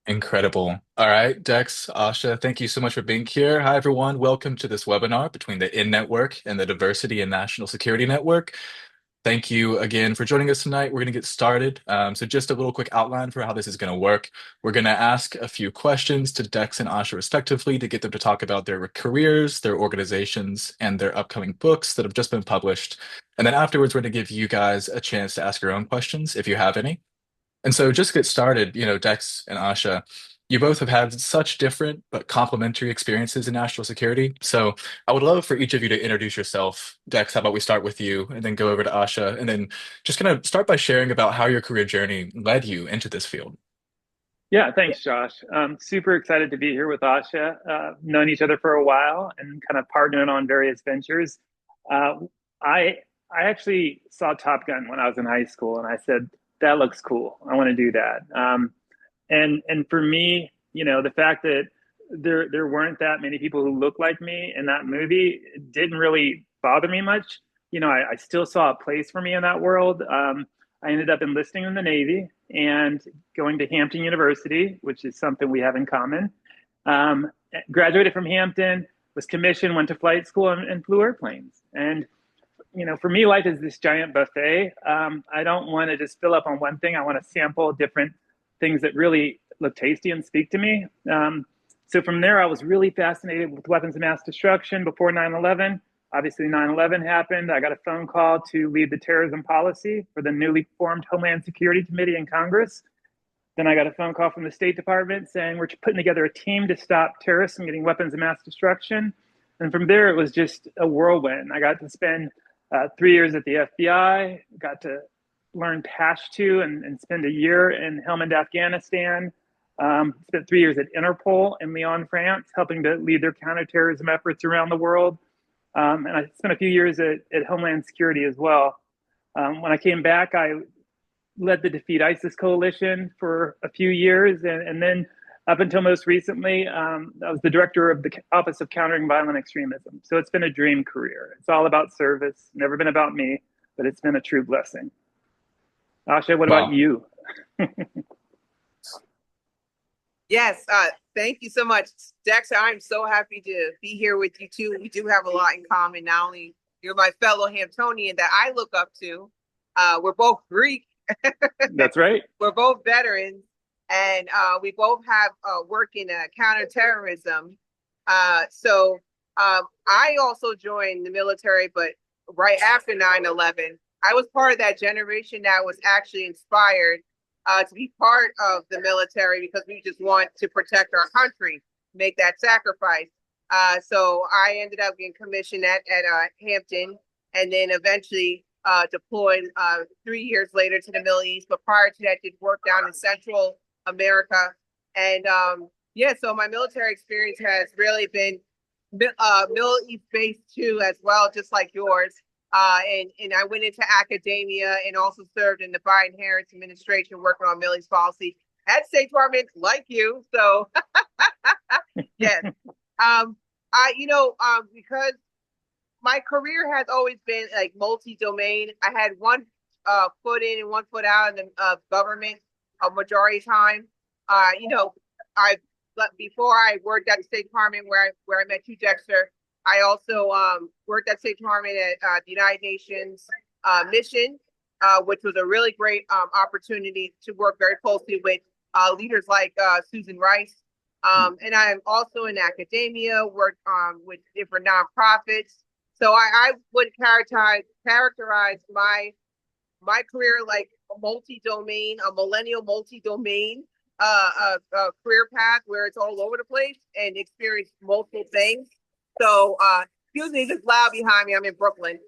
Incredible. All right, Dex, Asha, thank you so much for being here. Hi, everyone. Welcome to this webinar between the IN Network and the Diversity and National Security Network. Thank you again for joining us tonight. We're going to get started. So just a little quick outline for how this is going to work. We're going to ask a few questions to Dex and Asha respectively to get them to talk about their careers, their organizations, and their upcoming books that have just been published. And then afterwards, we're going to give you guys a chance to ask your own questions if you have any. And so just to get started, Dex and Asha, you both have had such different but complementary experiences in national security. So I would love for each of you to introduce yourself. Dex, how about we start with you and then go over to Asha and then just kind of start by sharing about how your career journey led you into this field. Yeah, thanks, Josh. Super excited to be here with Asha. Known each other for a while and kind of partnering on various ventures. Uh, I I actually saw Top Gun when I was in high school, and I said that looks cool. I want to do that. And for me, the fact that there weren't that many people who looked like me in that movie didn't really bother me much. I still saw a place for me in that world. I ended up enlisting in the Navy and going to Hampton University, which is something we have in common. Um, Graduated from Hampton, was commissioned, went to flight school, and flew airplanes. And for me, life is this giant buffet. I don't want to just fill up on one thing. I want to sample different things that really look tasty and speak to me. So from there, I was really fascinated with weapons of mass destruction before 9/11. Obviously, 9/11 happened. I got a phone call to lead the terrorism policy for the newly formed Homeland Security Committee in Congress. Then I got a phone call from the State Department saying we're putting together a team to stop terrorists from getting weapons of mass destruction. And from there, it was just a whirlwind. I got to spend 3 years at the FBI, got to learn Pashto and spend a year in Helmand, Afghanistan. Spent 3 years at Interpol in Lyon, France, helping to lead their counterterrorism efforts around the world. And I spent a few years at Homeland Security as well. When I came back, I led the Defeat ISIS coalition for a few years. And then up until most recently, I was the director of the Office of Countering Violent Extremism. So it's been a dream career. It's all about service, never been about me, but it's been a true blessing. Asha, what about Wow. you? Yes, thank you so much, Dexter. I'm so happy to be here with you too. We do have a lot in common. Not only you're my fellow Hamptonian that I look up to, we're both Greek. That's right. We're both veterans, and we both have work in counterterrorism. I also joined the military, but right after 9/11, I was part of that generation that was actually inspired to be part of the military because we just want to protect our country, make that sacrifice. So I ended up getting commissioned at Hampton, and then eventually deployed 3 years later to the Middle East. But prior to that, did work down in Central America. And yeah, so my military experience has really been Middle East based too, as well, just like yours. And I went into academia and also served in the Biden-Harris administration working on Middle East policy at State Department, like you. So yes, because my career has always been like multi-domain. I had one foot in and one foot out in the government a majority of time. I before I worked at the State Department where I met you, Dexter. I also worked at State Department at the United Nations mission, which was a really great opportunity to work very closely with leaders like Susan Rice. And I'm also in academia, worked with different nonprofits. So I would characterize my career like a multi-domain, a millennial multi-domain career path where it's all over the place and experience multiple things. So excuse me, it's loud behind me. I'm in Brooklyn.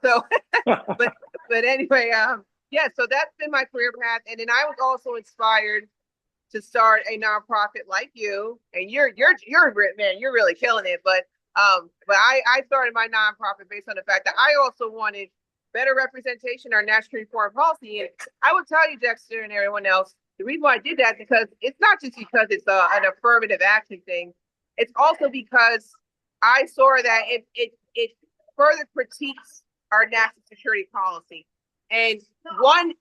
So but anyway, yeah, so that's been my career path. And then I was also inspired to start a nonprofit like you. And you're man, you're really killing it. But I started my nonprofit based on the fact that I also wanted better representation in our national foreign policy. And I would tell you, Dexter, and everyone else, the reason why I did that because it's not just because it's an affirmative action thing. It's also because I saw that it further critiques our national security policy. And one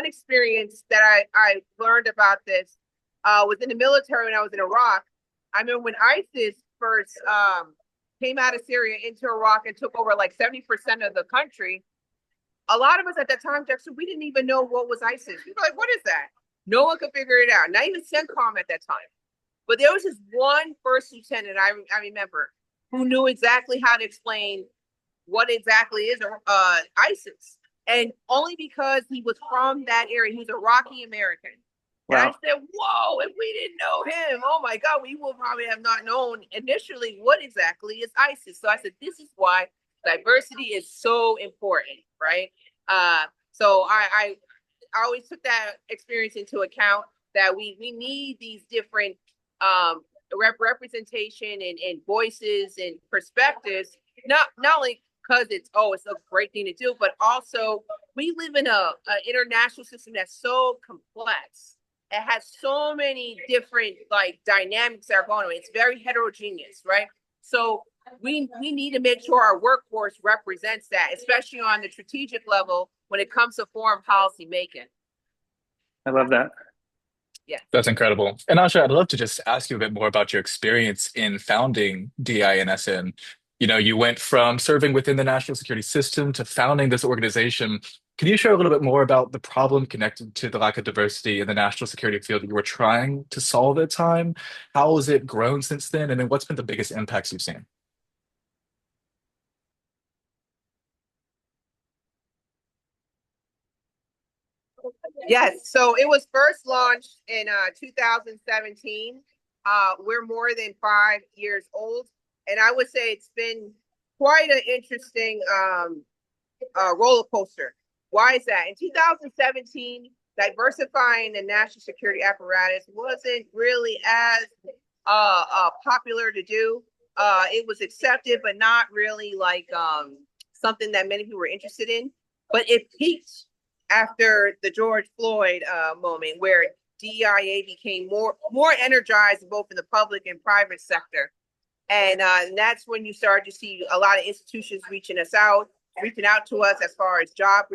experience that I learned about this was in the military when I was in Iraq. I remember when ISIS first came out of Syria into Iraq and took over like 70% of the country. A lot of us at that time, Dexter, we didn't even know what was ISIS. We were like, what is that? No one could figure it out. Not even CENTCOM at that time. But there was this one first lieutenant I remember who knew exactly how to explain what exactly is ISIS. And only because he was from that area, he was Iraqi American. Wow. And I said, whoa, if we didn't know him, oh my God, we will probably have not known initially what exactly is ISIS. So I said, this is why diversity is so important, right? So I always took that experience into account, that we need these different representation and voices and perspectives, not only because it's a great thing to do, but also we live in an international system that's so complex. It has so many different like dynamics that are going on. It's very heterogeneous, right? So we need to make sure our workforce represents that, especially on the strategic level when it comes to foreign policy making. I love that. Yeah. That's incredible. And Asha, I'd love to just ask you a bit more about your experience in founding DINSN. You know, you went from serving within the national security system to founding this organization. Can you share a little bit more about the problem connected to the lack of diversity in the national security field that you were trying to solve at the time? How has it grown since then? And then what's been the biggest impacts you've seen? Yes, so it was first launched in 2017. We're more than 5 years old, and I would say it's been quite an interesting roller coaster. Why is that? In 2017, diversifying the national security apparatus wasn't really as popular to do. It was accepted, but not really like something that many people were interested in. But it peaked after the George Floyd moment, where DIA became more energized both in the public and private sector. And that's when you start to see a lot of institutions reaching out to us as far as job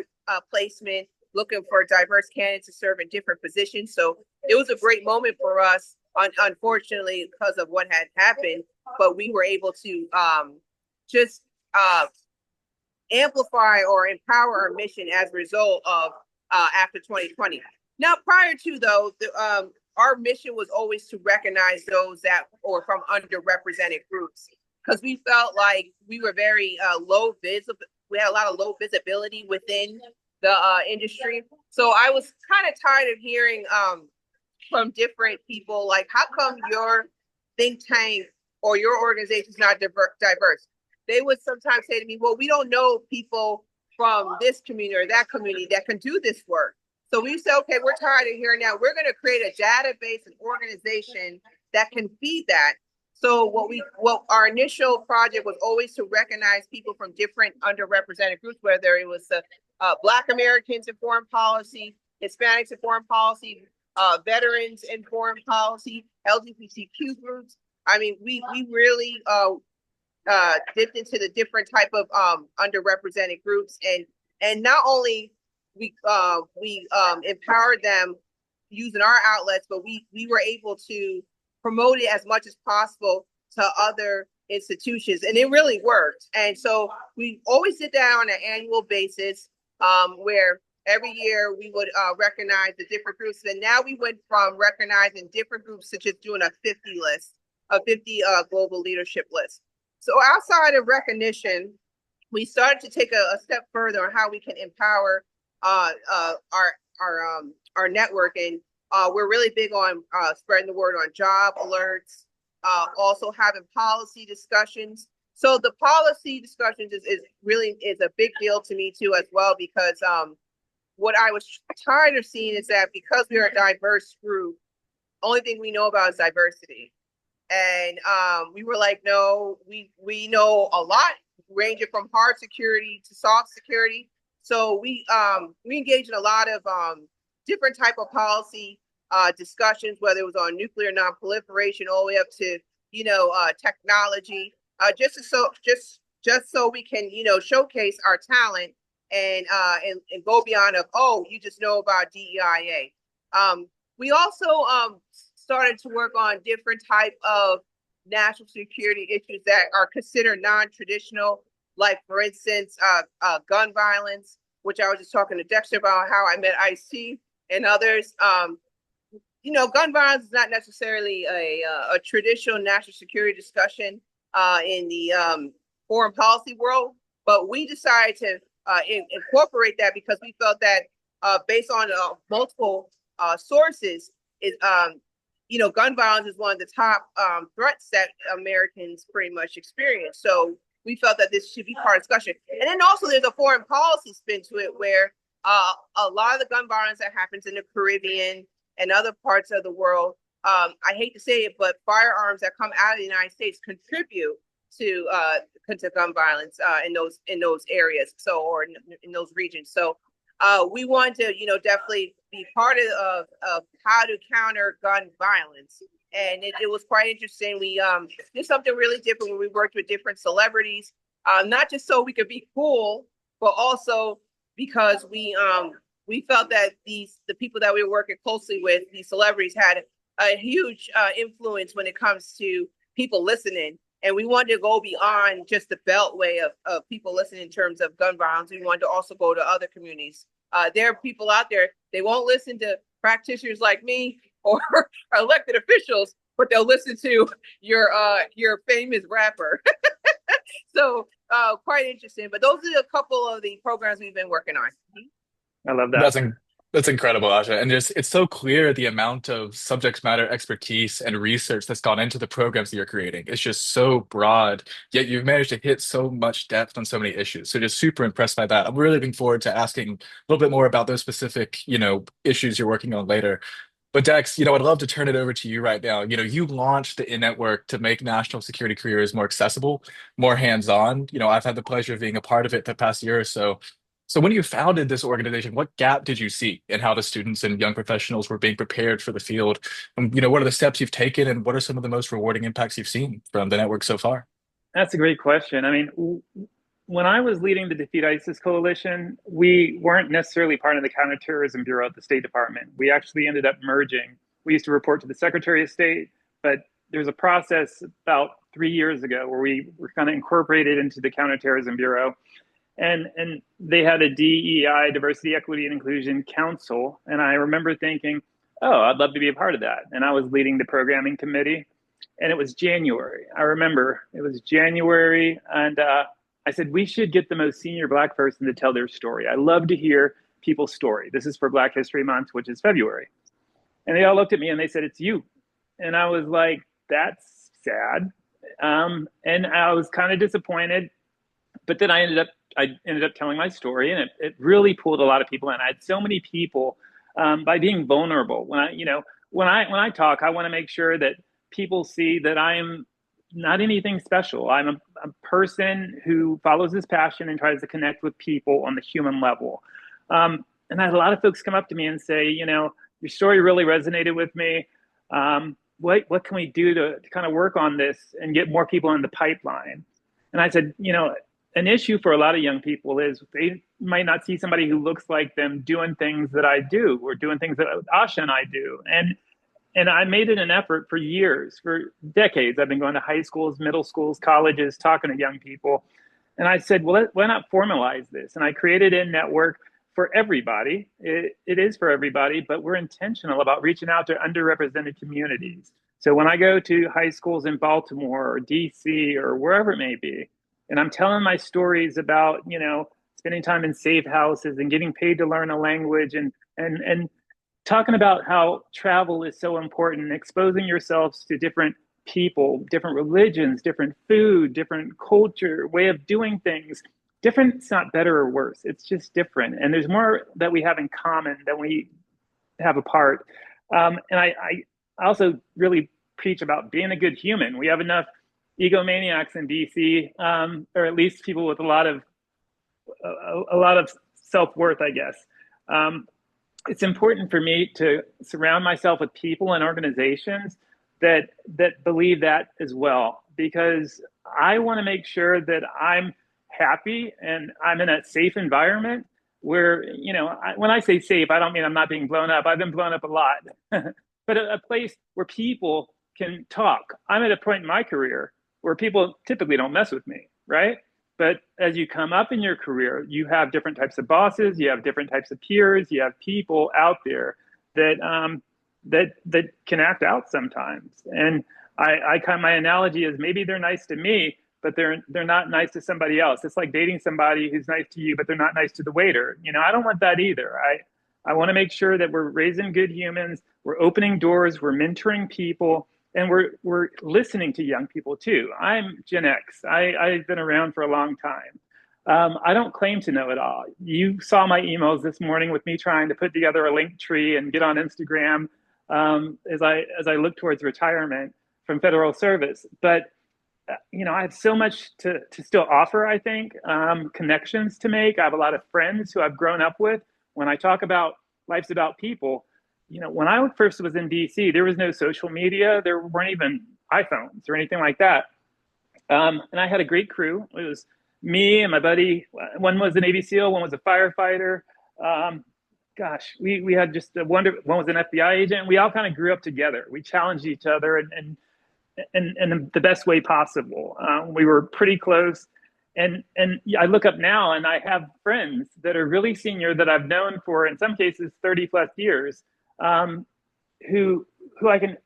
placement, looking for diverse candidates to serve in different positions. So it was a great moment for us, unfortunately, because of what had happened, but we were able to just amplify or empower our mission as a result of after 2020. Now, prior to though, our mission was always to recognize those that or from underrepresented groups, because we felt like we were very low visible. We had a lot of low visibility within the industry. So I was kind of tired of hearing from different people, like, how come your think tank or your organization is not diverse? They would sometimes say to me, well, we don't know people from this community or that community that can do this work. So we said, okay, we're tired of hearing that. We're going to create a database and organization that can feed that. So what our initial project was always to recognize people from different underrepresented groups, whether it was Black Americans in foreign policy, Hispanics in foreign policy, veterans in foreign policy, LGBTQ groups. I mean, we really dipped into the different type of underrepresented groups, and not only we empowered them using our outlets, but we were able to promote it as much as possible to other institutions, and it really worked. And so we always did that on an annual basis, where every year we would recognize the different groups. And now we went from recognizing different groups to just doing a 50 list, a 50 global leadership list. So outside of recognition, we started to take a step further on how we can empower our network, and we're really big on spreading the word on job alerts, also having policy discussions. So the policy discussions is really a big deal to me too as well, because what I was tired of seeing is that because we are a diverse group, only thing we know about is diversity. And we were like, no, we know a lot, ranging from hard security to soft security. So we engaged in a lot of different type of policy discussions, whether it was on nuclear nonproliferation all the way up to technology, just so we can showcase our talent and go beyond of, oh, you just know about DEIA. We also started to work on different type of national security issues that are considered non-traditional, like for instance, gun violence, which I was just talking to Dexter about how I met IC and others. Gun violence is not necessarily a traditional national security discussion in the foreign policy world, but we decided to incorporate that because we felt that based on multiple sources, gun violence is one of the top threats that Americans pretty much experience. So we felt that this should be part of discussion. And then also there's a foreign policy spin to it where a lot of the gun violence that happens in the Caribbean and other parts of the world, I hate to say it, but firearms that come out of the United States contribute to gun violence in those areas, or in those regions. So we want to, definitely be part of how to counter gun violence. And it was quite interesting. We did something really different when we worked with different celebrities, not just so we could be cool, but also because we felt that the people that we were working closely with, these celebrities, had a huge influence when it comes to people listening. And we wanted to go beyond just the beltway of people listening in terms of gun violence. We wanted to also go to other communities. There are people out there, they won't listen to practitioners like me or elected officials, but they'll listen to your famous rapper. So quite interesting. But those are a couple of the programs we've been working on. I love that. That's incredible, Asha. And it's so clear the amount of subject matter expertise and research that's gone into the programs that you're creating. It's just so broad, yet you've managed to hit so much depth on so many issues. So just super impressed by that. I'm really looking forward to asking a little bit more about those specific, issues you're working on later. But Dex, I'd love to turn it over to you right now. You launched the in-network to make national security careers more accessible, more hands-on. I've had the pleasure of being a part of it the past year or so. So when you founded this organization, what gap did you see in how the students and young professionals were being prepared for the field? What are the steps you've taken and what are some of the most rewarding impacts you've seen from the network so far? That's a great question. I mean, when I was leading the Defeat ISIS coalition, we weren't necessarily part of the Counterterrorism Bureau at the State Department. We actually ended up merging. We used to report to the Secretary of State, but there's a process about 3 years ago where we were kind of incorporated into the Counterterrorism Bureau. And they had a DEI, Diversity, Equity, and Inclusion Council. And I remember thinking, oh, I'd love to be a part of that. And I was leading the programming committee. And it was January. I remember it was January. And I said, we should get the most senior Black person to tell their story. I love to hear people's story. This is for Black History Month, which is February. And they all looked at me and they said, it's you. And I was like, that's sad. And I was kind of disappointed. But then I ended up telling my story, and it really pulled a lot of people in. I had so many people by being vulnerable. When I talk, I want to make sure that people see that I am not anything special. I'm a person who follows his passion and tries to connect with people on the human level. And I had a lot of folks come up to me and say, your story really resonated with me. What can we do to kind of work on this and get more people in the pipeline? And I said, an issue for a lot of young people is they might not see somebody who looks like them doing things that I do or doing things that Asha and I do. And I made it an effort for years, for decades. I've been going to high schools, middle schools, colleges, talking to young people. And I said, well, why not formalize this? And I created a network for everybody. It is for everybody, but we're intentional about reaching out to underrepresented communities. So when I go to high schools in Baltimore or DC or wherever it may be, and I'm telling my stories about, spending time in safe houses and getting paid to learn a language and talking about how travel is so important, exposing yourselves to different people, different religions, different food, different culture, way of doing things. Different's not better or worse. It's just different. And there's more that we have in common than we have apart. And I also really preach about being a good human. We have enough egomaniacs in DC, or at least people with a lot of self-worth, I guess. It's important for me to surround myself with people and organizations that believe that as well, because I want to make sure that I'm happy and I'm in a safe environment where, when I say safe, I don't mean I'm not being blown up. I've been blown up a lot. But but a place where people can talk. I'm at a point in my career where people typically don't mess with me, right? But as you come up in your career, you have different types of bosses, you have different types of peers, you have people out there that that can act out sometimes. And I kind of, my analogy is maybe they're nice to me, but they're not nice to somebody else. It's like dating somebody who's nice to you, but they're not nice to the waiter. You know, I don't want that either. I want to make sure that we're raising good humans, we're opening doors, we're mentoring people, and we're listening to young people too. I'm Gen X. I've been around for a long time. I don't claim to know it all. You saw my emails this morning with me trying to put together a link tree and get on Instagram as I look towards retirement from federal service. But you know, I have so much to still offer. I think connections to make. I have a lot of friends who I've grown up with. When I talk about life's about people, you know, when I first was in DC, there was no social media. There weren't even iPhones or anything like that. And I had a great crew. It was me and my buddy. One was a Navy SEAL, one was a firefighter. Gosh, we had just a one was an FBI agent. We all kind of grew up together. We challenged each other and in the best way possible. We were pretty close. And I look up now and I have friends that are really senior that I've known for, in some cases, 30 plus years, who I can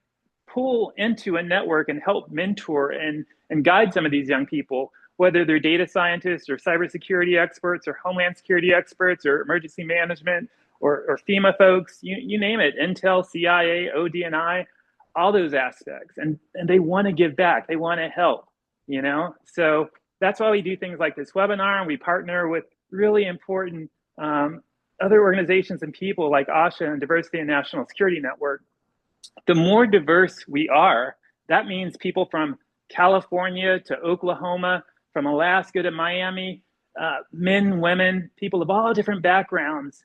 pull into a network and help mentor and guide some of these young people, whether they're data scientists or cybersecurity experts or homeland security experts or emergency management or FEMA folks, you name it, Intel, CIA, ODNI, all those aspects. And they want to give back. They want to help, you know? So that's why we do things like this webinar, and we partner with really important other organizations and people like Asha and Diversity and National Security Network. The more diverse we are, that means people from California to Oklahoma, from Alaska to Miami, men, women, people of all different backgrounds.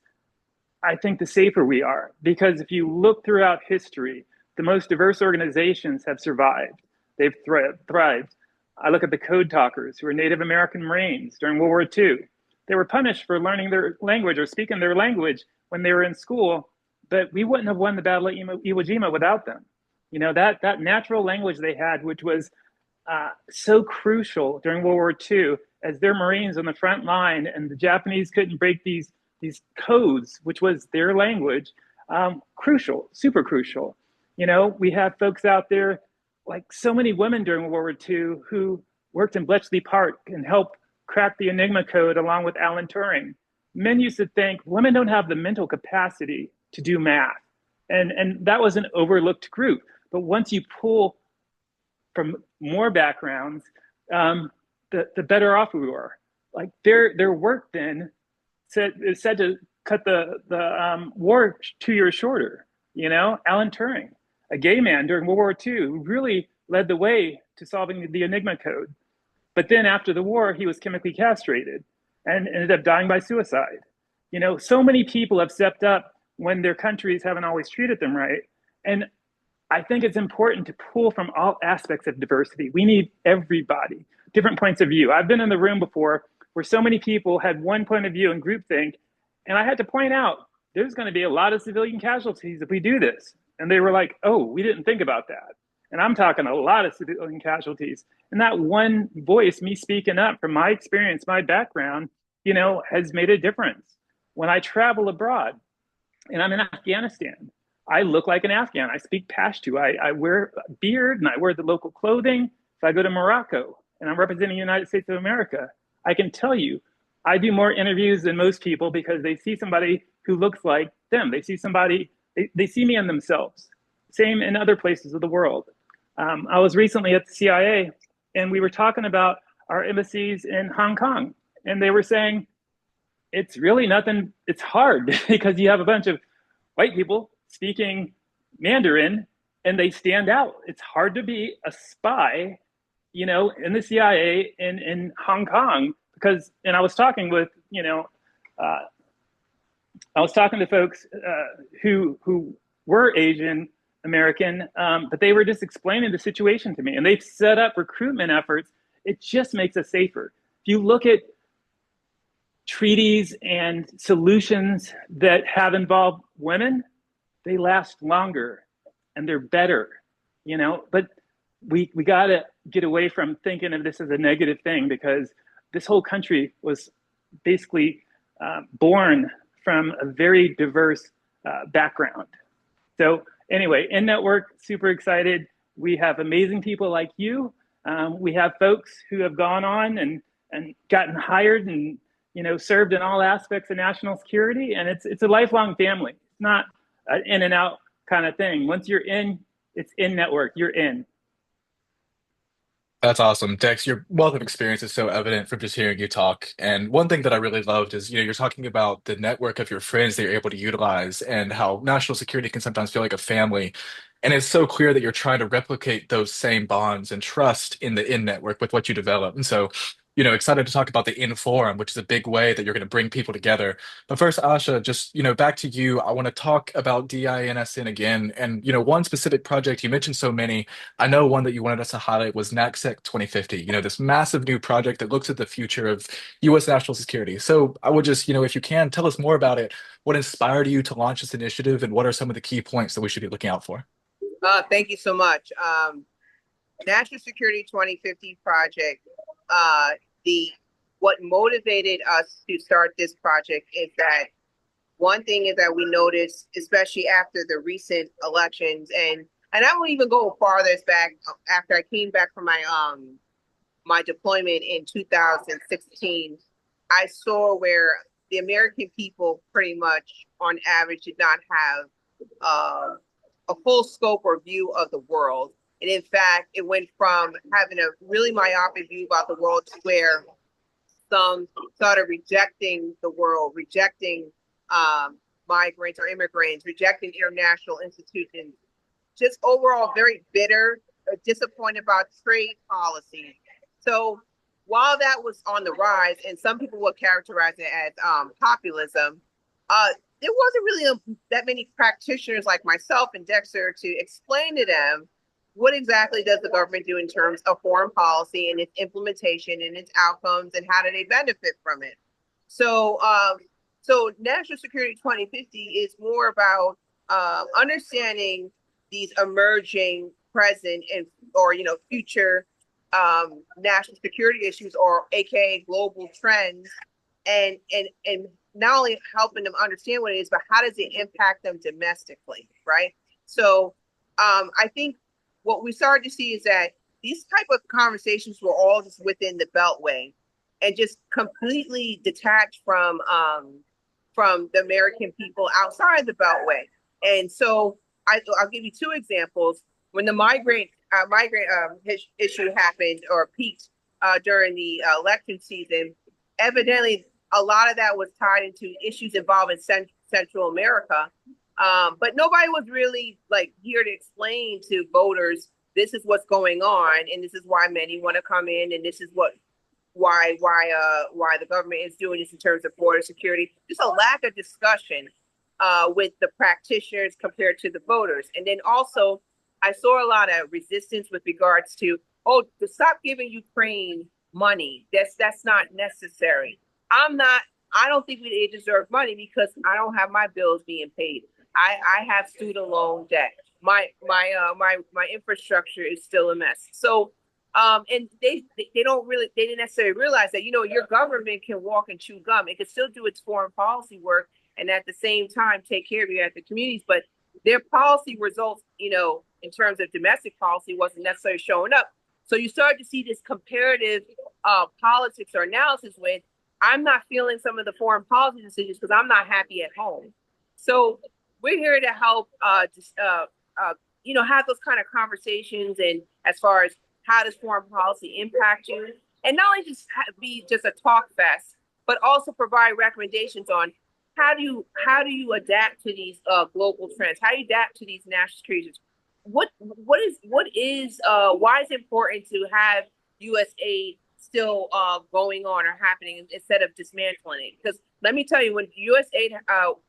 I think the safer we are, because if you look throughout history, the most diverse organizations have survived. They've thrived. I look at the Code Talkers, who were Native American Marines during World War II. They were punished for learning their language or speaking their language when they were in school, but we wouldn't have won the Battle of Iwo Jima without them. You know, that natural language they had, which was so crucial during World War II, as their Marines on the front line, and the Japanese couldn't break these codes, which was their language. Crucial, super crucial. You know, we have folks out there, like so many women during World War II, who worked in Bletchley Park and helped crack the Enigma code along with Alan Turing. Men used to think women don't have the mental capacity to do math. And that was an overlooked group. But once you pull from more backgrounds, the better off we were. Like their work then said to cut the war 2 years shorter. You know, Alan Turing, a gay man during World War II, who really led the way to solving the Enigma code. But then after the war, he was chemically castrated and ended up dying by suicide. You know, so many people have stepped up when their countries haven't always treated them right. And I think it's important to pull from all aspects of diversity. We need everybody, different points of view. I've been in the room before where so many people had one point of view and groupthink, and I had to point out, there's going to be a lot of civilian casualties if we do this. And they were like, oh, we didn't think about that. And I'm talking a lot of civilian casualties. And that one voice, me speaking up from my experience, my background, you know, has made a difference. When I travel abroad and I'm in Afghanistan, I look like an Afghan. I speak Pashto. I wear a beard and I wear the local clothing. If I go to Morocco and I'm representing the United States of America, I can tell you, I do more interviews than most people because they see somebody who looks like them. They see somebody, they see me in themselves. Same in other places of the world. I was recently at the CIA and we were talking about our embassies in Hong Kong. And they were saying, it's really nothing, it's hard because you have a bunch of white people speaking Mandarin and they stand out. It's hard to be a spy, you know, in the CIA in Hong Kong because, and I was talking with, you know, I was talking to folks who were Asian American, but they were just explaining the situation to me, and they've set up recruitment efforts. It just makes us safer. If you look at treaties and solutions that have involved women, they last longer. and they're better, but we got to get away from thinking of this as a negative thing, because this whole country was basically born from a very diverse background. So anyway, in network, super excited. We have amazing people like you. We have folks who have gone on and gotten hired and served in all aspects of national security, and it's a lifelong family. It's not an in and out kind of thing. Once you're in, it's in network. You're in. That's awesome. Dex, your wealth of experience is so evident from just hearing you talk. And one thing that I really loved is, you're talking about the network of your friends that you're able to utilize and how national security can sometimes feel like a family. And it's so clear that you're trying to replicate those same bonds and trust in the in network with what you develop. And so, excited to talk about the in forum, which is a big way that you're going to bring people together. But first, Asha, just, back to you. I want to talk about DINSN again. And, one specific project, you mentioned so many. I know one that you wanted us to highlight was NatSec 2050, this massive new project that looks at the future of US national security. So I would just, if you can, tell us more about it. What inspired you to launch this initiative, and what are some of the key points that we should be looking out for? Thank you so much. National Security 2050 project, the what motivated us to start this project is that one thing is that we noticed, especially after the recent elections, and I won't even go farther back. After I came back from my deployment in 2016, I saw where the American people pretty much on average did not have a full scope or view of the world. And in fact, it went from having a really myopic view about the world to where some started rejecting the world, rejecting migrants or immigrants, rejecting international institutions, just overall very bitter, disappointed about trade policies. So while that was on the rise, and some people would characterize it as populism, there wasn't really that many practitioners like myself and Dexter to explain to them what exactly does the government do in terms of foreign policy and its implementation and its outcomes, and how do they benefit from it. So, so National Security 2050 is more about understanding these emerging present and or future national security issues, or aka global trends, and not only helping them understand what it is, but how does it impact them domestically, right? So I think what we started to see is that these type of conversations were all just within the Beltway, and just completely detached from the American people outside the Beltway. And so I'll give you two examples. When the migrant issue happened or peaked during the election season, evidently a lot of that was tied into issues involving Central America. But nobody was really here to explain to voters, this is what's going on, and this is why many want to come in, and this is why the government is doing this in terms of border security. Just a lack of discussion with the practitioners compared to the voters. And then also, I saw a lot of resistance with regards to, to stop giving Ukraine money. That's not necessary. I don't think they deserve money because I don't have my bills being paid. I have student loan debt. My infrastructure is still a mess. So and they didn't necessarily realize that your government can walk and chew gum. It can still do its foreign policy work and at the same time take care of you at the communities, but their policy results, in terms of domestic policy, wasn't necessarily showing up. So you start to see this comparative politics or analysis with, I'm not feeling some of the foreign policy decisions because I'm not happy at home. So we're here to help have those kind of conversations, and as far as how does foreign policy impact you, and not only just be just a talk fest, but also provide recommendations on how do you adapt to these global trends? How do you adapt to these national security issues? Why is it important to have U.S. aid still going on or happening instead of dismantling it? Because let me tell you, when U.S. aid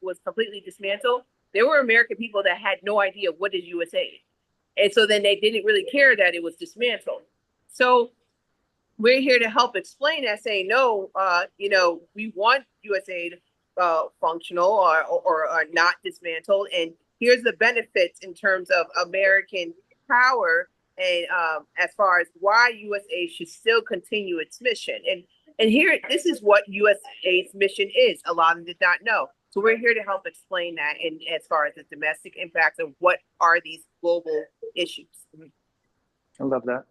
was completely dismantled, there were American people that had no idea what is U.S. aid. And so then they didn't really care that it was dismantled. So we're here to help explain that, saying, no, we want U.S. aid functional or not dismantled. And here's the benefits in terms of American power and as far as why USA should still continue its mission. And here, this is what USA's mission is. A lot of them did not know. So we're here to help explain that, and as far as the domestic impacts of what are these global issues. I love that.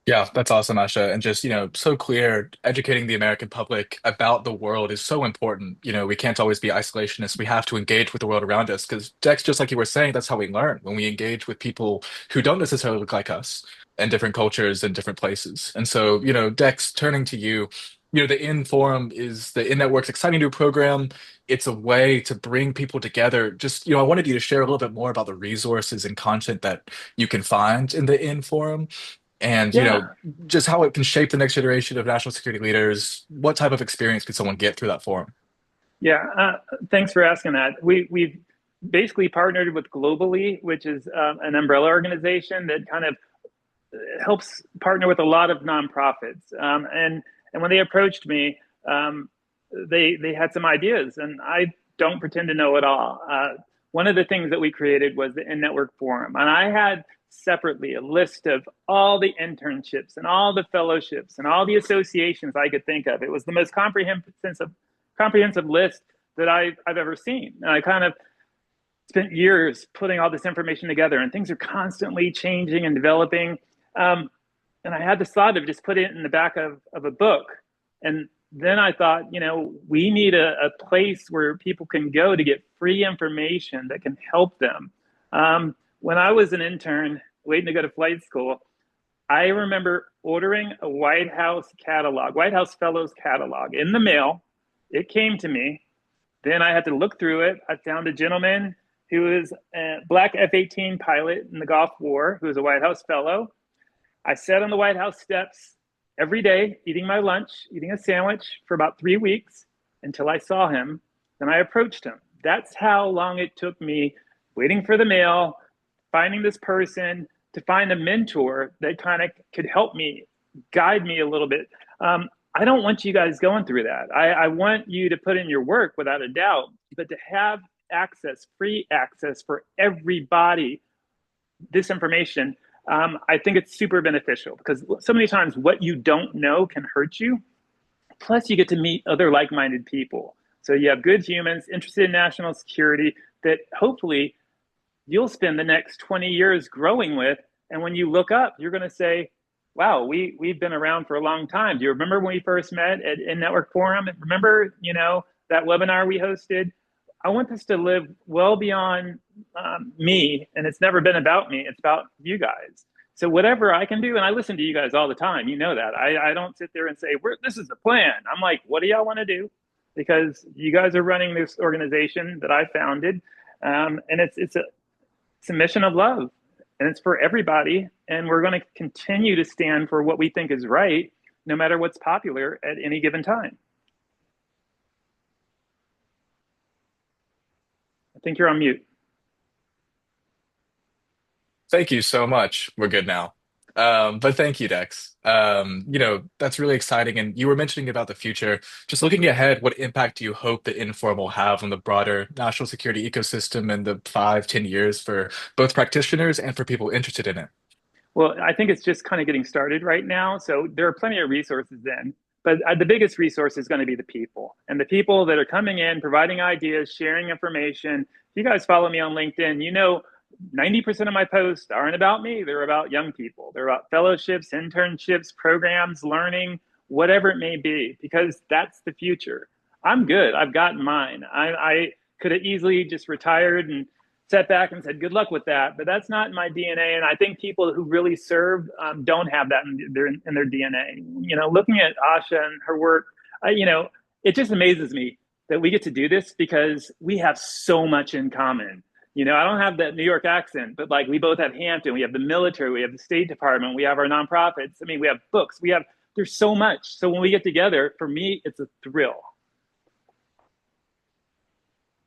Yeah, that's awesome, Asha. And just, so clear, educating the American public about the world is so important. We can't always be isolationists. We have to engage with the world around us because, Dex, just like you were saying, that's how we learn when we engage with people who don't necessarily look like us and different cultures and different places. And so, Dex, turning to you, the In Forum is the In Network's exciting new program. It's a way to bring people together. Just, I wanted you to share a little bit more about the resources and content that you can find in the In Forum and Yeah. just how it can shape the next generation of national security leaders. What type of experience could someone get through that forum? Yeah, thanks for asking that. We've basically partnered with Globally, which is an umbrella organization that kind of helps partner with a lot of nonprofits. And when they approached me, they had some ideas, and I don't pretend to know it all. One of the things that we created was the In-Network Forum, and I had separately a list of all the internships and all the fellowships and all the associations I could think of. It was the most comprehensive list that I've ever seen. And I kind of spent years putting all this information together, and things are constantly changing and developing. And I had this thought of just put it in the back of a book. And then I thought, we need a place where people can go to get free information that can help them. When I was an intern waiting to go to flight school, I remember ordering a White House catalog, White House Fellows catalog in the mail. It came to me. Then I had to look through it. I found a gentleman who was a black F-18 pilot in the Gulf War, who was a White House Fellow. I sat on the White House steps every day, eating my lunch, eating a sandwich for about 3 weeks until I saw him. Then I approached him. That's how long it took me waiting for the mail, finding this person, to find a mentor that kind of could help me, guide me a little bit. I don't want you guys going through that. I want you to put in your work without a doubt, but to have access, free access for everybody, this information, I think it's super beneficial because so many times what you don't know can hurt you. Plus, you get to meet other like-minded people. So you have good humans interested in national security that hopefully you'll spend the next 20 years growing with. And when you look up, you're going to say, wow, we've been around for a long time. Do you remember when we first met at In-Network Forum? Remember, that webinar we hosted? I want this to live well beyond me, and it's never been about me. It's about you guys. So whatever I can do, and I listen to you guys all the time. You know that. I don't sit there and say, this is the plan. I'm like, what do y'all want to do? Because you guys are running this organization that I founded, and it's a mission of love, and it's for everybody. And we're going to continue to stand for what we think is right, no matter what's popular at any given time. I think you're on mute. Thank you so much. We're good now. But thank you, Dex. That's really exciting. And you were mentioning about the future. Just looking ahead, what impact do you hope the Inform will have on the broader national security ecosystem in the 5, 10 years for both practitioners and for people interested in it? Well, I think it's just kind of getting started right now. So there are plenty of resources in, but the biggest resource is going to be the people, and the people that are coming in, providing ideas, sharing information. If you guys follow me on LinkedIn, 90% of my posts aren't about me. They're about young people. They're about fellowships, internships, programs, learning, whatever it may be, because that's the future. I'm good. I've gotten mine. I could have easily just retired and sat back and said, good luck with that. But that's not in my DNA. And I think people who really serve don't have that in their DNA. Looking at Asha and her work, it just amazes me that we get to do this because we have so much in common. I don't have that New York accent, but we both have Hampton, we have the military, we have the State Department, we have our nonprofits. I mean, we have books, there's so much. So when we get together, for me, it's a thrill.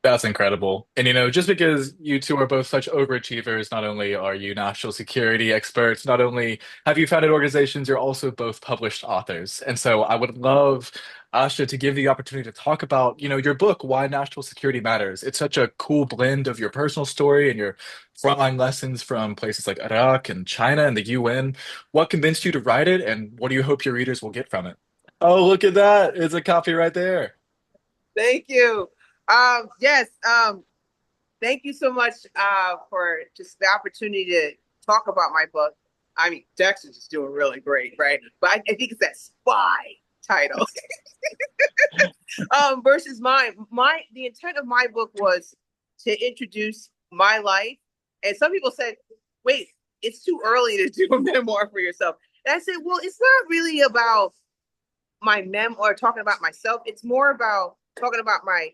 That's incredible. And just because you two are both such overachievers, not only are you national security experts, not only have you founded organizations, you're also both published authors. And so I would love Asha to give the opportunity to talk about, your book, Why National Security Matters. It's such a cool blend of your personal story and your frontline lessons from places like Iraq and China and the UN. What convinced you to write it, and what do you hope your readers will get from it? Oh, look at that. It's a copy right there. Thank you. Yes. Thank you so much for just the opportunity to talk about my book. I mean, Dexter's just doing really great, right? But I think it's that spy title versus mine. The intent of my book was to introduce my life, and some people said, "Wait, it's too early to do a memoir for yourself." And I said, "Well, it's not really about my memoir, talking about myself. It's more about talking about my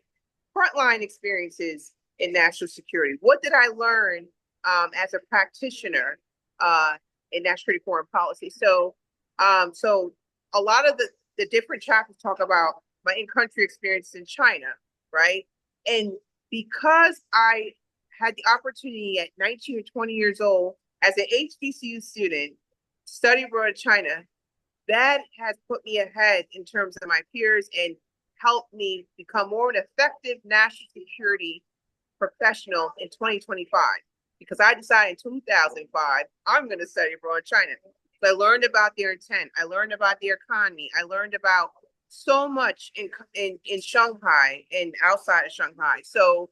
frontline experiences in national security. What did I learn as a practitioner in national security foreign policy?" So a lot of the different chapters talk about my in-country experience in China, right? And because I had the opportunity at 19 or 20 years old as an HBCU student study abroad in China, that has put me ahead in terms of my peers and helped me become more an effective national security professional in 2025, because I decided in 2005 I'm going to study abroad in China. So I learned about their intent. I learned about their economy. I learned about so much in Shanghai and outside of Shanghai. So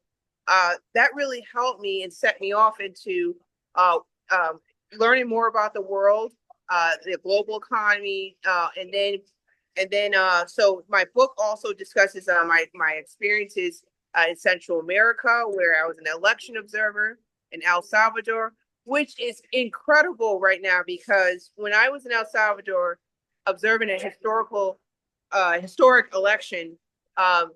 that really helped me and set me off into uh, learning more about the world, the global economy, so my book also discusses my experiences in Central America, where I was an election observer in El Salvador, which is incredible right now because when I was in El Salvador observing a historic election,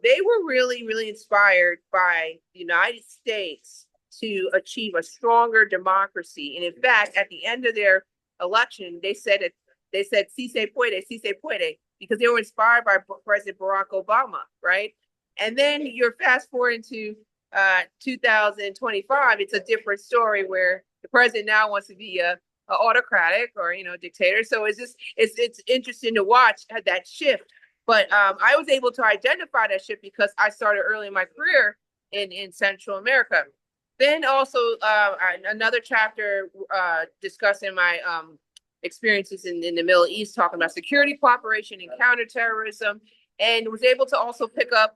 they were really, really inspired by the United States to achieve a stronger democracy. And in fact, at the end of their election, they said "Si se puede, si se puede," because they were inspired by President Barack Obama, right? And then you're fast forwarding to 2025. It's a different story where the president now wants to be a autocratic or dictator. So it's interesting to watch that shift. But I was able to identify that shift because I started early in my career in Central America. Then also another chapter discussing my experiences in the Middle East, talking about security cooperation and counterterrorism, and was able to also pick up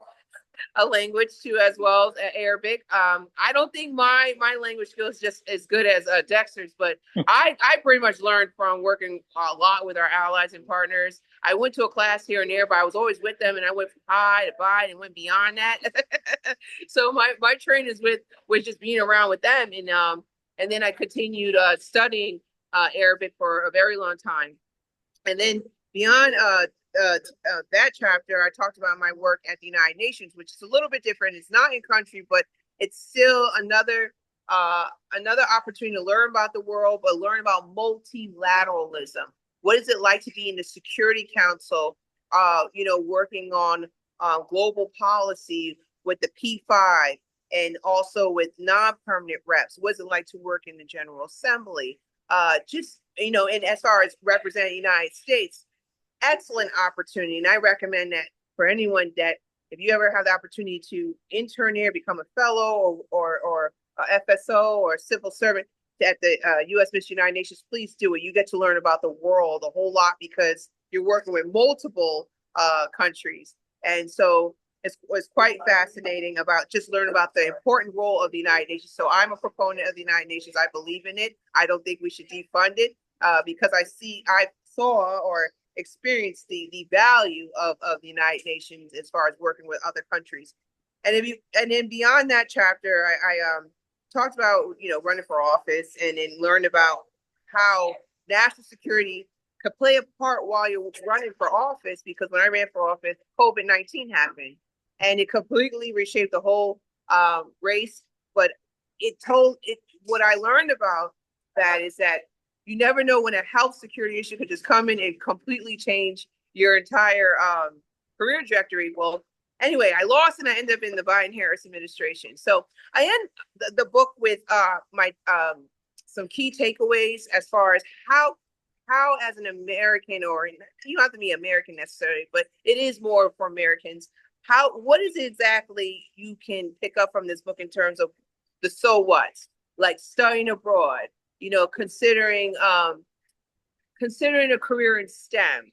a language too, as well as Arabic. I don't think my language skills just as good as Dexter's, but I pretty much learned from working a lot with our allies and partners. I went to a class here and there, but I was always with them, and I went from high to bide and went beyond that. So my training is with just being around with them, and then I continued studying Arabic for a very long time, and then beyond that chapter, I talked about my work at the United Nations, which is a little bit different. It's not in country, but it's still another opportunity to learn about the world, but learn about multilateralism. What is it like to be in the Security Council, working on global policy with the P5 and also with non-permanent reps? What is it like to work in the General Assembly? And as far as representing the United States, excellent opportunity. And I recommend that for anyone that if you ever have the opportunity to intern there, become a fellow or a FSO or a civil servant at the U.S. Mission United Nations, please do it. You get to learn about the world a whole lot because you're working with multiple countries. And so it was quite fascinating about just learning about the important role of the United Nations. So I'm a proponent of the United Nations. I believe in it. I don't think we should defund it because I saw or experienced the value of the United Nations as far as working with other countries. And then beyond that chapter, I talked about running for office and then learned about how national security could play a part while you're running for office, because when I ran for office, COVID-19 happened and it completely reshaped the whole race. But what I learned about that is that you never know when a health security issue could just come in and completely change your entire career trajectory. Well, Anyway, I lost and I ended up in the Biden-Harris administration. So I end the book with my some key takeaways as far as how as an American, or you don't have to be American necessarily, but it is more for Americans. How what is it exactly you can pick up from this book in terms of the so what, like studying abroad, considering a career in STEM,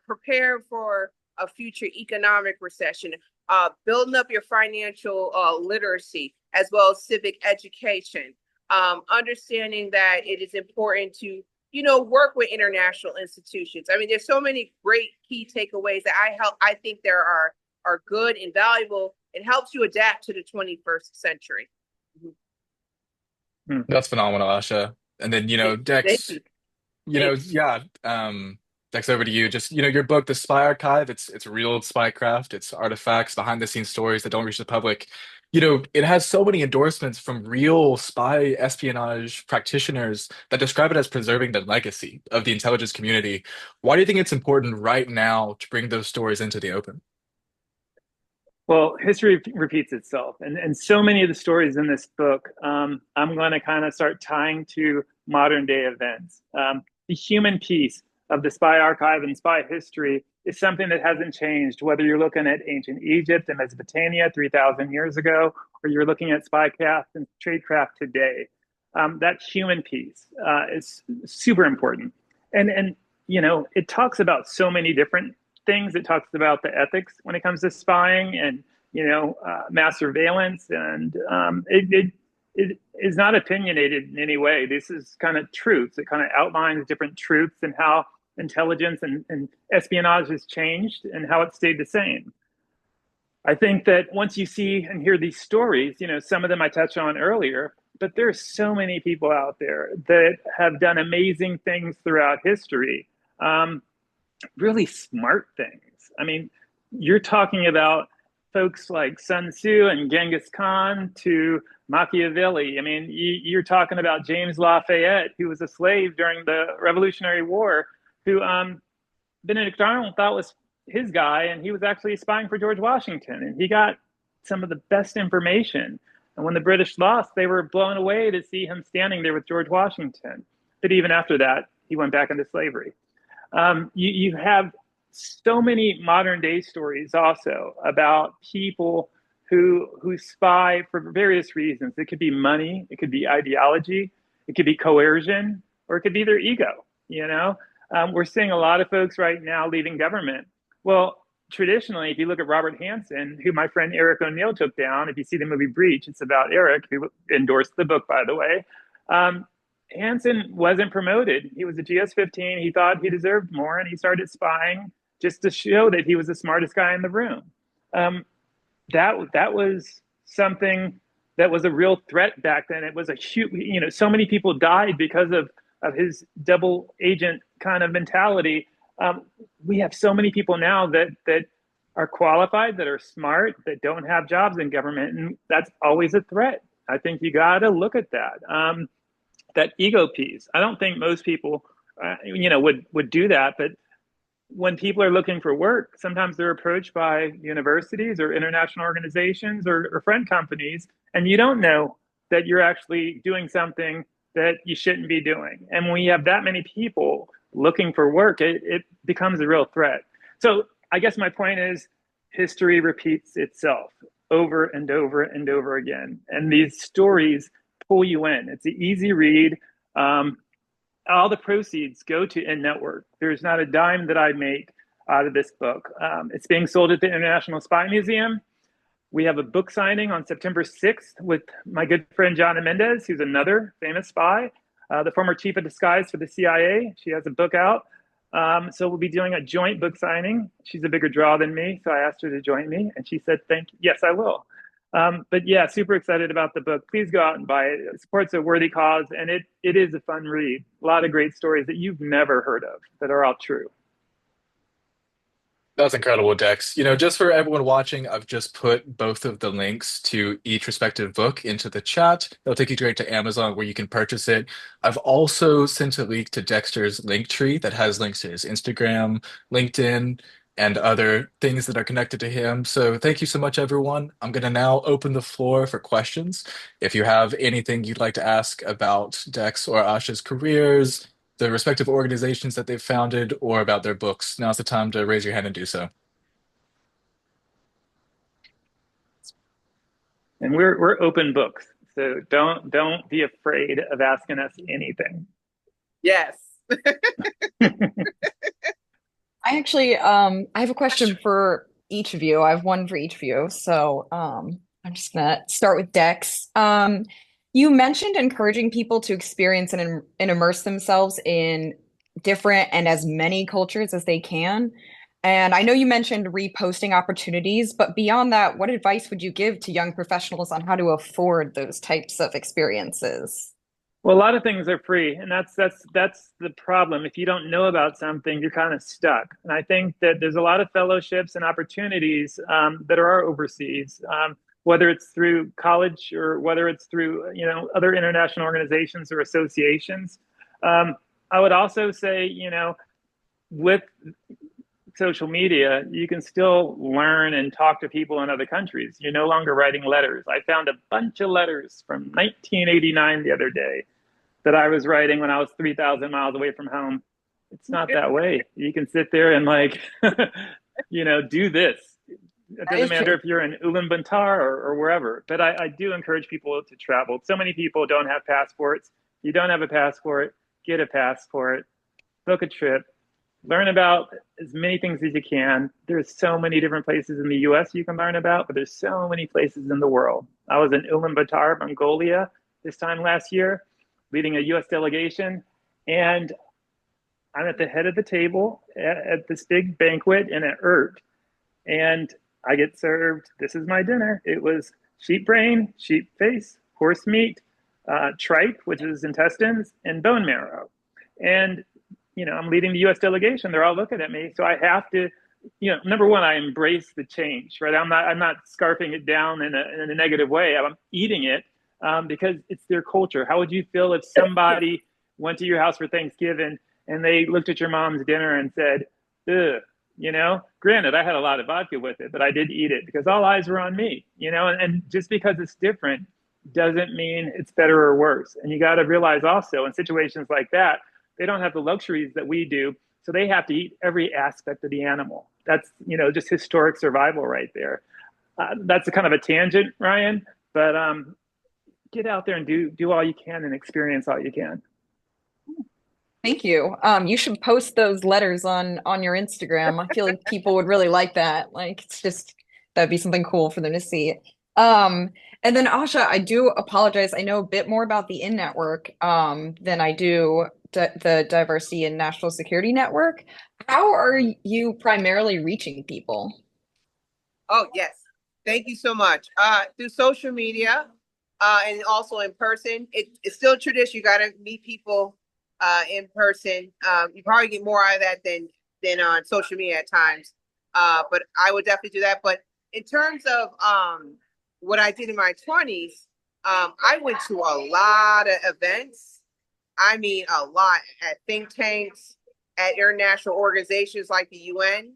prepare for a future economic recession, building up your financial literacy as well as civic education, understanding that it is important to, work with international institutions. I mean, there's so many great key takeaways that I think there are good and valuable. It helps you adapt to the 21st century. Hmm. That's phenomenal, Asha. And then, Thank Dex, you. Thank yeah, Dex, over to you. Just, your book, The Spy Archive, it's real spycraft, it's artifacts, behind the scenes stories that don't reach the public. It has so many endorsements from real spy espionage practitioners that describe it as preserving the legacy of the intelligence community. Why do you think it's important right now to bring those stories into the open? Well, history repeats itself, and so many of the stories in this book, I'm going to kind of start tying to modern day events. The human piece of the spy archive and spy history is something that hasn't changed, whether you're looking at ancient Egypt and Mesopotamia 3,000 years ago, or you're looking at spycraft and tradecraft today. That human piece is super important, and it talks about so many different things. It talks about the ethics when it comes to spying and mass surveillance, and it is not opinionated in any way. This is kind of truths. It kind of outlines different truths and how intelligence and espionage has changed and how it stayed the same. I think that once you see and hear these stories, some of them I touched on earlier, but there's so many people out there that have done amazing things throughout history. Really smart things. I mean, you're talking about folks like Sun Tzu and Genghis Khan to Machiavelli. I mean, you're talking about James Lafayette, who was a slave during the Revolutionary War, who Benedict Arnold thought was his guy, and he was actually spying for George Washington, and he got some of the best information. And when the British lost, they were blown away to see him standing there with George Washington. But even after that, he went back into slavery. You have so many modern day stories also about people who spy for various reasons. It could be money, it could be ideology, it could be coercion, or it could be their ego. We're seeing a lot of folks right now leaving government. Well, traditionally, if you look at Robert Hansen, who my friend Eric O'Neill took down, if you see the movie Breach, it's about Eric, who endorsed the book, by the way. Hansen wasn't promoted. He was a GS-15. He thought he deserved more, and he started spying just to show that he was the smartest guy in the room. That was something that was a real threat back then. It was a huge, so many people died because of his double agent kind of mentality. We have so many people now that are qualified, that are smart, that don't have jobs in government, and that's always a threat. I think you got to look at that. That ego piece. I don't think most people, would do that. But when people are looking for work, sometimes they're approached by universities or international organizations or friend companies, and you don't know that you're actually doing something that you shouldn't be doing. And when you have that many people looking for work, it becomes a real threat. So I guess my point is history repeats itself over and over and over again. And these stories pull you in. It's an easy read. All the proceeds go to NNetwork. There's not a dime that I make out of this book. It's being sold at the International Spy Museum. We have a book signing on September 6th with my good friend Jana Mendez, who's another famous spy, the former chief of disguise for the CIA. She has a book out. So we'll be doing a joint book signing. She's a bigger draw than me, so I asked her to join me, and she said, "Thank you. Yes, I will." But yeah, super excited about the book. Please go out and buy it. It supports a worthy cause, and it is a fun read. A lot of great stories that you've never heard of that are all true. That's incredible, Dex. Just for everyone watching, I've just put both of the links to each respective book into the chat. They'll take you straight to Amazon where you can purchase it. I've also sent a link to Dexter's link tree that has links to his Instagram, LinkedIn, and other things that are connected to him. So thank you so much, everyone. I'm going to now open the floor for questions. If you have anything you'd like to ask about Dex or Asha's careers, the respective organizations that they've founded, or about their books, now's the time to raise your hand and do so. And we're open books, so don't be afraid of asking us anything. Yes. I actually I have a question for each of you. I have one for each of you. So I'm just gonna start with Dex. You mentioned encouraging people to experience and immerse themselves in different and as many cultures as they can. And I know you mentioned reposting opportunities, but beyond that, what advice would you give to young professionals on how to afford those types of experiences? Well, a lot of things are free, and that's the problem. If you don't know about something, you're kind of stuck. And I think that there's a lot of fellowships and opportunities that are overseas, whether it's through college or whether it's through other international organizations or associations. I would also say, with social media, you can still learn and talk to people in other countries. You're no longer writing letters. I found a bunch of letters from 1989 the other day that I was writing when I was 3,000 miles away from home. It's not that way. You can sit there and do this. It That doesn't is matter true. if you're in Ulaanbaatar or wherever. But I do encourage people to travel. So many people don't have passports. You don't have a passport, get a passport, book a trip, learn about as many things as you can. There's so many different places in the US you can learn about, but there's so many places in the world. I was in Ulaanbaatar, Mongolia this time last year, leading a US delegation, and I'm at the head of the table at this big banquet in an yurt, and I get served, this is my dinner. It was sheep brain, sheep face, horse meat, tripe, which is intestines, and bone marrow. And I'm leading the U.S. delegation. They're all looking at me, so I have to, number one, I embrace the change, right? I'm not scarfing it down in a negative way. I'm eating it because it's their culture. How would you feel if somebody went to your house for Thanksgiving and they looked at your mom's dinner and said, "Ugh"? Granted, I had a lot of vodka with it, but I did eat it because all eyes were on me. And just because it's different doesn't mean it's better or worse. And you got to realize also in situations like that, they don't have the luxuries that we do. So they have to eat every aspect of the animal. That's, just historic survival right there. That's a kind of a tangent, Ryan, but get out there and do all you can and experience all you can. Thank you. You should post those letters on your Instagram. I feel like people would really like that. Like it's just that'd be something cool for them to see. And then Asha, I do apologize. I know a bit more about the in-network than I do the Diversity and National Security Network. How are you primarily reaching people? Oh, yes. Thank you so much. Through social media and also in person. It's still tradition. You got to meet people in person. You probably get more out of that than on social media at times. But I would definitely do that. But in terms of what I did in my 20s, I went to a lot of events. I mean, a lot at think tanks, at international organizations like the UN.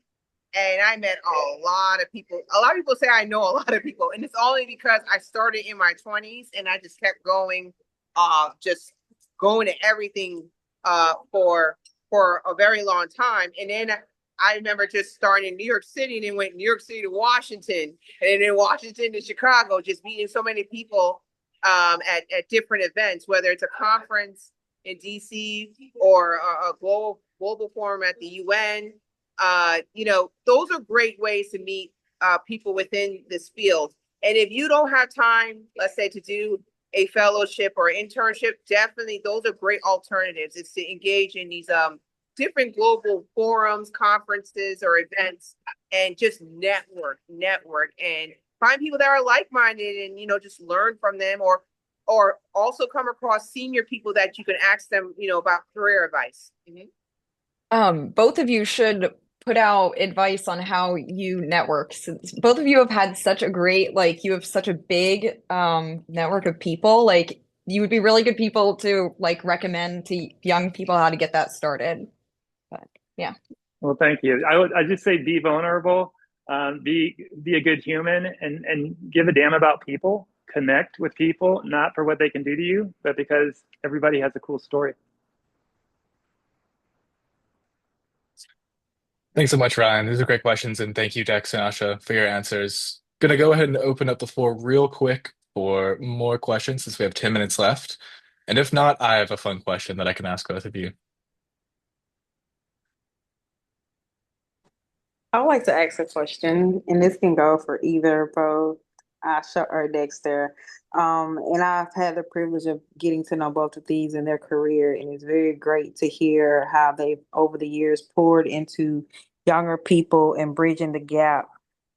And I met a lot of people. A lot of people say I know a lot of people. And it's only because I started in my 20s and I just kept going, just going to everything for a very long time. And then I remember just starting in New York City and then went New York City to Washington and then Washington to Chicago, just meeting so many people at different events, whether it's a conference in DC or a global forum at the UN. Those are great ways to meet people within this field. And if you don't have time, let's say, to do a fellowship or internship, definitely those are great alternatives. Is to engage in these different global forums, conferences, or events, and just network and find people that are like-minded, and just learn from them, or also come across senior people that you can ask them, about career advice. Mm-hmm. Both of you should put out advice on how you network. Since both of you have had such a great, you have such a big network of people. Like you would be really good people to recommend to young people how to get that started. But yeah. Well, thank you. I just say be vulnerable, be a good human, and give a damn about people. Connect with people, not for what they can do to you, but because everybody has a cool story. Thanks so much, Ryan. These are great questions, and thank you, Dex and Asha, for your answers. Gonna go ahead and open up the floor real quick for more questions since we have 10 minutes left. And if not, I have a fun question that I can ask both of you. I would like to ask a question, and this can go for either both Asha or Dexter. And I've had the privilege of getting to know both of these in their career, and it's very great to hear how they've, over the years, poured into younger people and bridging the gap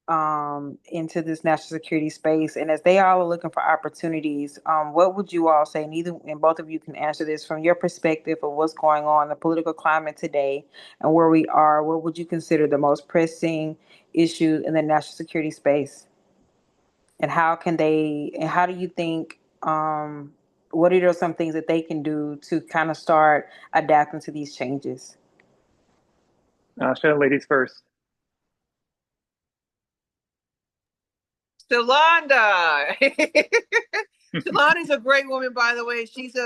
into this national security space. And as they all are looking for opportunities, what would you all say? Neither and both of you can answer this from your perspective of what's going on in the political climate today and where we are. What would you consider the most pressing issue in the national security space? And how do you think, what are some things that they can do to kind of start adapting to these changes? Asha, ladies first. Shalonda. Shalonda's a great woman, by the way. She's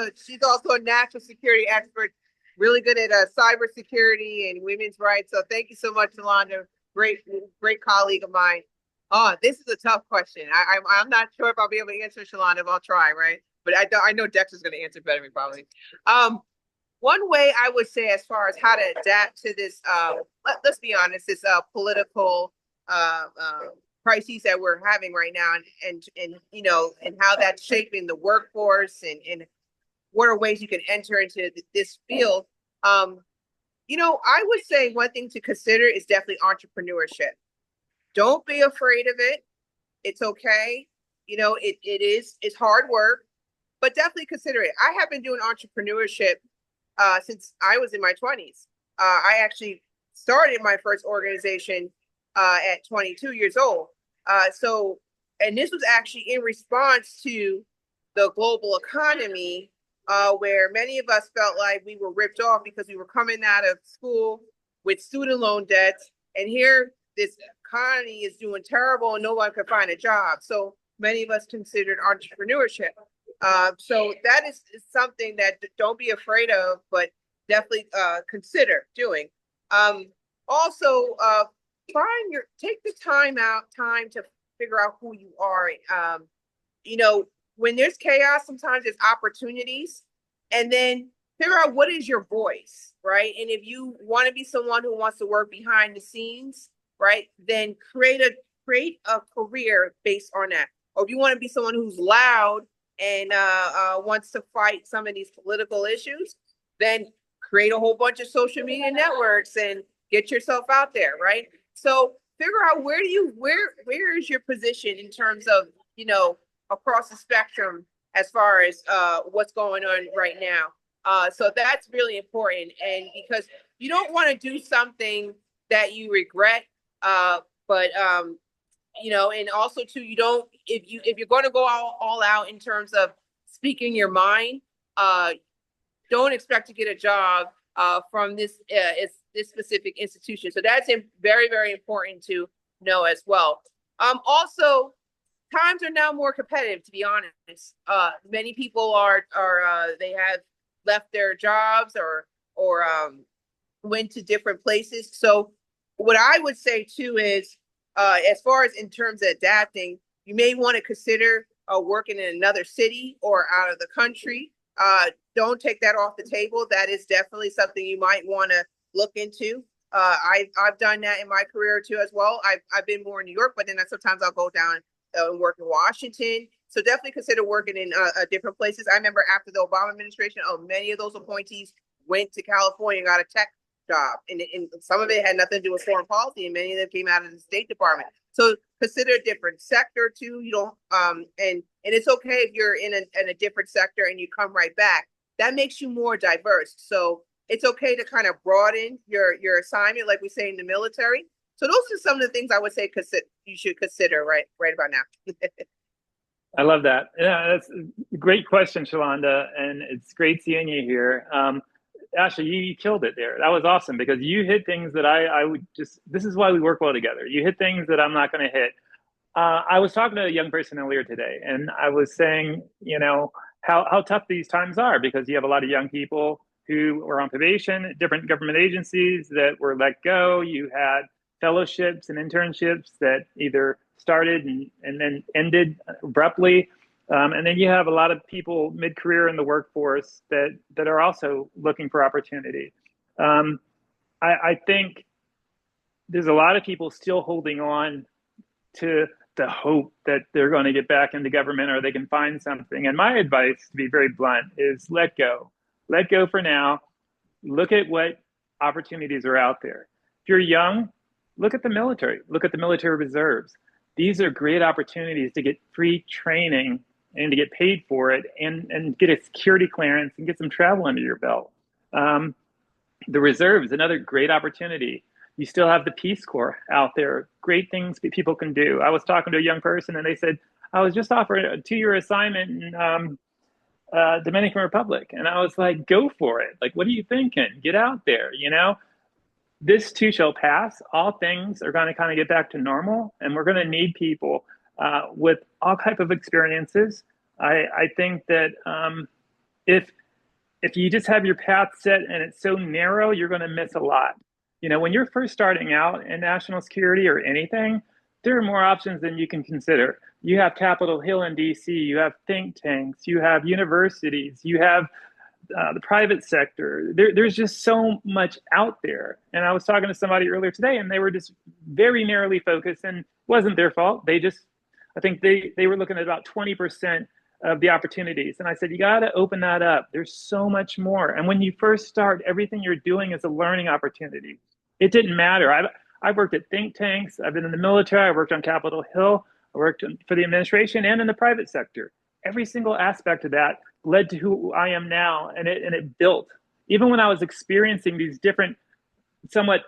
also a national security expert, really good at cybersecurity and women's rights. So thank you so much, Shalonda. Great colleague of mine. Oh, this is a tough question. I'm not sure if I'll be able to answer, Shalonda, but I'll try, right? But I know Dexter's going to answer better than me, probably. One way I would say, as far as how to adapt to this, let's be honest, this political crises that we're having right now, and you know, and how that's shaping the workforce, and what are ways you can enter into this field. You know, I would say one thing to consider is definitely entrepreneurship. Don't be afraid of it. It's okay. You know, it's hard work, but definitely consider it. I have been doing entrepreneurship since I was in my 20s. I actually started my first organization at 22 years old. And this was actually in response to the global economy, where many of us felt like we were ripped off because we were coming out of school with student loan debts. And here, this economy is doing terrible and no one could find a job. So many of us considered entrepreneurship. So that is something that don't be afraid of, but definitely consider doing. Also, take the time to figure out who you are. You know, when there's chaos, sometimes there's opportunities, and then figure out what is your voice, right? And if you want to be someone who wants to work behind the scenes, right, then create a career based on that. Or if you want to be someone who's loud and wants to fight some of these political issues, then create a whole bunch of social media networks and get yourself out there, right? So figure out where is your position in terms of, you know, across the spectrum as far as what's going on right now. So that's really important, and because you don't want to do something that you regret, but you know, and also too, you don't, if you're going to go all out in terms of speaking your mind, don't expect to get a job from this specific institution. So that's very, very important to know as well. Also, times are now more competitive, to be honest. Many people they have left their jobs or went to different places. So what I would say too is, as far as in terms of adapting, you may want to consider working in another city or out of the country. Don't take that off the table. That is definitely something you might want to look into. I've done that in my career too as well. I've been more in New York, but then sometimes I'll go down and work in Washington. So definitely consider working in different places. I remember after the Obama administration, many of those appointees went to California and got a tech job. And some of it had nothing to do with foreign policy, and many of them came out of the State Department. So consider a different sector too. You don't, and it's okay if you're in a different sector and you come right back. That makes you more diverse. So it's okay to kind of broaden your assignment, like we say in the military. So those are some of the things I would say you should consider right about now. I love that. Yeah, that's a great question, Shalonda, and it's great seeing you here. Asha, you killed it there. That was awesome because you hit things that I would just, this is why we work well together. You hit things that I'm not going to hit. I was talking to a young person earlier today, and I was saying, how tough these times are because you have a lot of young people who were on probation at different government agencies that were let go. You had fellowships and internships that either started and then ended abruptly. And then you have a lot of people mid-career in the workforce that are also looking for opportunity. I think there's a lot of people still holding on to the hope that they're going to get back into government or they can find something. And my advice, to be very blunt, is let go. Let go for now. Look at what opportunities are out there. If you're young, look at the military. Look at the military reserves. These are great opportunities to get free training and to get paid for it and get a security clearance and get some travel under your belt. The reserves, another great opportunity. You still have the Peace Corps out there. Great things that people can do. I was talking to a young person and they said, I was just offered a 2-year assignment in Dominican Republic. And I was like, go for it. Like, what are you thinking? Get out there, This too shall pass. All things are going to kind of get back to normal. And we're going to need people with all type of experiences. I think that if you just have your path set and it's so narrow, you're going to miss a lot. When you're first starting out in national security or anything, there are more options than you can consider. You have Capitol Hill in DC, you have think tanks, you have universities, you have the private sector. There's just so much out there. And I was talking to somebody earlier today and they were just very narrowly focused, and it wasn't their fault. I think they were looking at about 20% of the opportunities. And I said, you got to open that up. There's so much more. And when you first start, everything you're doing is a learning opportunity. It didn't matter. I've worked at think tanks. I've been in the military. I worked on Capitol Hill. I worked for the administration and in the private sector. Every single aspect of that led to who I am now. And it built. Even when I was experiencing these different, somewhat,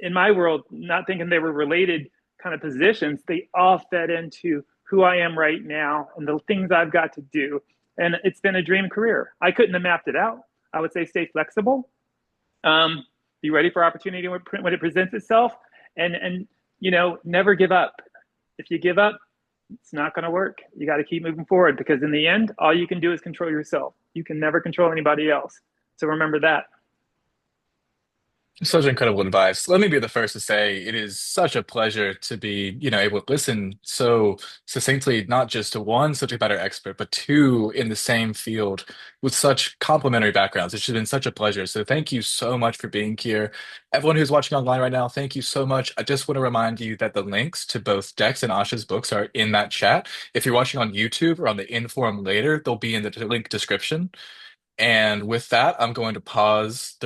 in my world, not thinking they were related kind of positions, they all fed into who I am right now and the things I've got to do. And it's been a dream career. I couldn't have mapped it out. I would say stay flexible. Be ready for opportunity when it presents itself, and never give up. If you give up, it's not going to work. You got to keep moving forward because in the end, all you can do is control yourself. You can never control anybody else. So remember that. Such incredible advice. Let me be the first to say it is such a pleasure to be, able to listen so succinctly, not just to one subject matter expert, but two in the same field with such complementary backgrounds. It's just been such a pleasure. So thank you so much for being here. Everyone who's watching online right now, thank you so much. I just want to remind you that the links to both Dex and Asha's books are in that chat. If you're watching on YouTube or on the Inforum later, they'll be in the link description. And with that, I'm going to pause the